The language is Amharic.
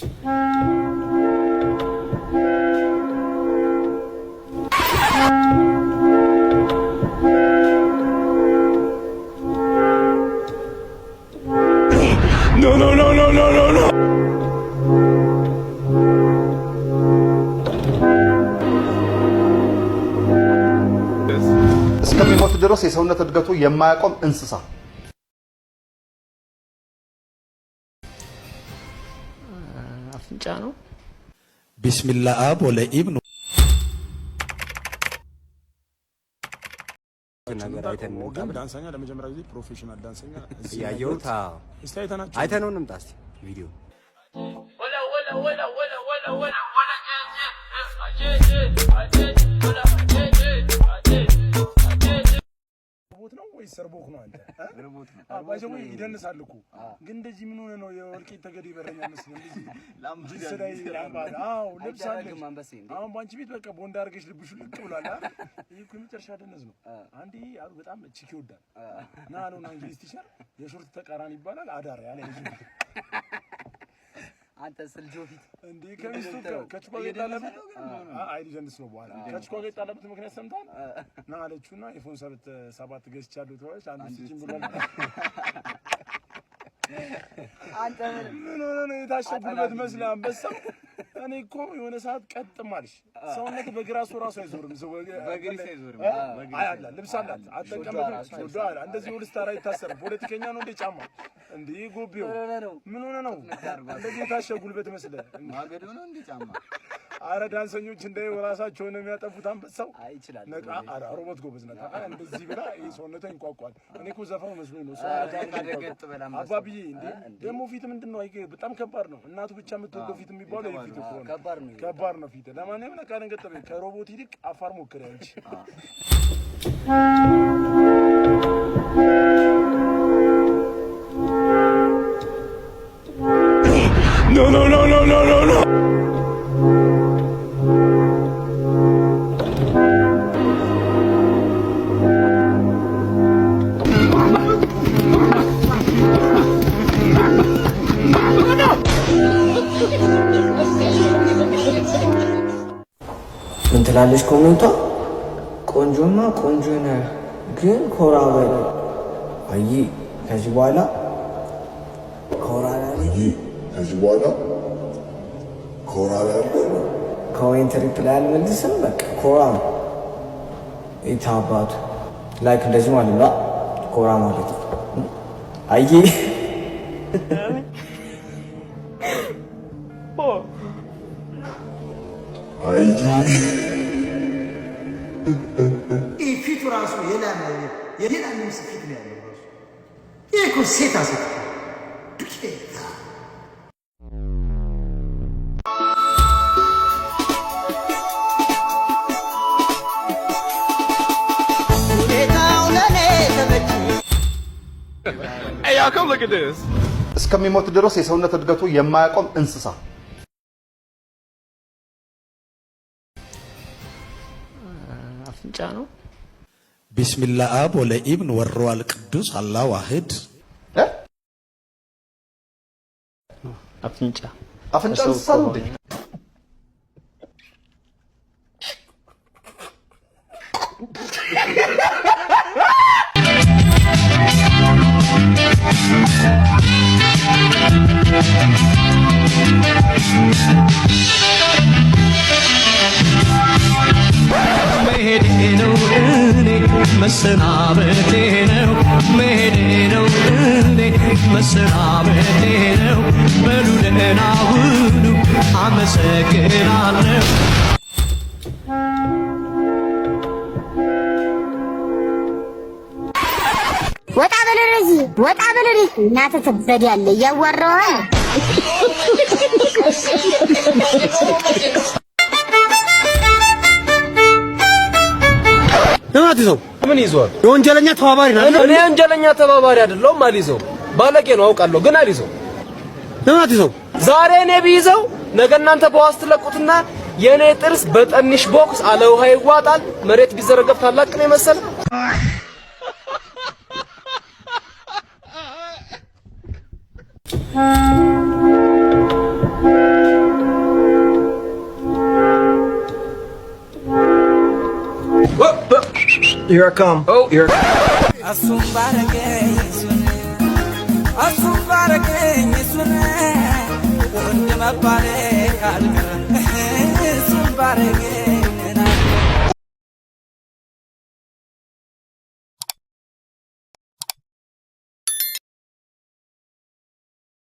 No. እስከሚሞት ድረስ የሰውነት እድገቱ የማያቆም እንስሳ አፍንጫ ነው። ቢስሚላህ አብ ወለኢብኑ ዳንሰኛ ለመጀመሪያ ጊዜ ፕሮፌሽናል ዳንሰኛ ያየውታ አይተነው እንምጣ እስቲ ቪዲዮ ሮቦት ነው ወይስ ሰርቦክ ነው? አንተ ሮቦት ነው። አባጀው ይደንሳል እኮ ግን እንደዚህ ምን ሆነ ነው የወልቂት ተገዲ በረኛ መስል እንደዚህ ላምጂ ሰዳይ ላምባዳ አው ልብስ አለ አሁን ባንቺ ቤት በቃ ቦንዳ አርገሽ ልብሹ ልቅ ብሏል አይደል? ይሄ እኮ የመጨረሻ ደነዝ ነው። አንዴ አሉ በጣም ቺክ ይወዳል ና ነው እንግሊዝ ቲሸር የሾርት ተቃራኒ ይባላል አዳር ያለ ልጅ አንተ ስልጆ ፊት እንዴ ከሚስቱ ከችኮ ገጣለበት አይ ሊጀንስ ነው በኋላ ከችኮ ገጣለበት ምክንያት ሰምታል ና አለችውና አይፎን 7 ገዝቻለሁ ተወች አንድ ሲጂን ብሏል። አንተ ምን ሆነ ነው የታሸጉበት መስለ አንበሳው እኔ እኮ የሆነ ሰዓት ቀጥም አልሽ ሰውነት በግራሱ ራሱ አይዞርም ሰው በግሪስ አይዞርም አያላ ልብስ አላት አጠቀመው ወዷል እንደዚህ ሁሉ ስታራ ይታሰር ፖለቲከኛ ነው እንደ ጫማ እንዴ ጎቤው ምን ሆነ ነው እንደዚህ ታሸጉልበት መስለ ማገዶ ነው እንደ ጫማ አረ ዳንሰኞች እንደ ራሳቸው ነው የሚያጠፉት አንበሳው አይችላል ነቃ አረ ሮቦት ጎበዝ ነታ እንደዚህ ብላ ይሄ ሰውነቷን ይቋቋል እኔ እኮ ዘፈኑ መስሎኝ ነው ሰው አባብዬ እንዴ ደግሞ ፊት ምንድነው በጣም ከባድ ነው እናቱ ብቻ የምትወደው ፊት የሚባለው ይሄ ፊት እኮ ነው ከባድ ነው ፊት ለማንኛውም ነቃ ነገጠበ ከሮቦት ይልቅ አፋር ሞክረ እንጂ No. ምን ትላለች ኮሜንቷ? ቆንጆማ ቆንጆ ነህ ግን ኮራ በል። አይ ከዚህ በኋላ ኮራ ኮሜንት ሪፕላይ አልመልስም። በቃ ኮራ ነው የታባቱ ላይክ እንደዚህ ማለት ነው። ኮራ ማለት ነው። አይ ፊቱ ራሱ የሌላ ምስል ፊት ነው ያለው ራሱ ይሄ እኮ ሴት Hey y'all come look at this. እስከሚሞት ድረስ የሰውነት እድገቱ የማያቆም እንስሳ አፍንጫ ነው። ቢስሚላህ አብ ወለኢብኑ ወሩል ቅዱስ አላህ ዋሂድ አፍንጫ እንስሳ ነው እንዴ? መሄዴ ነው እኔ መሰናበቴ ነው መሄዴ ነው እኔ መሰናበቴ ነው በሉ ደህና ሁኑ አመሰግናለሁ። ወጣ በለረዚ እናትህ ትበዳለህ እያዋራኸው ለማትይዘው ምን ይዟል? የወንጀለኛ ተባባሪ ነው። እኔ ወንጀለኛ ተባባሪ አይደለሁም። አልይዘው ባለጌ ነው አውቃለሁ፣ ግን አልይዘው። ለማትይዘው ዛሬ እኔ ቢይዘው ነገ እናንተ በዋስ ትለቁትና የኔ ጥርስ በጠንሽ ቦክስ አለ ውሃ ይዋጣል። መሬት ቢዘረገፍ ታላቅ ነው የመሰለ Here I come. Oh, here. Asum barege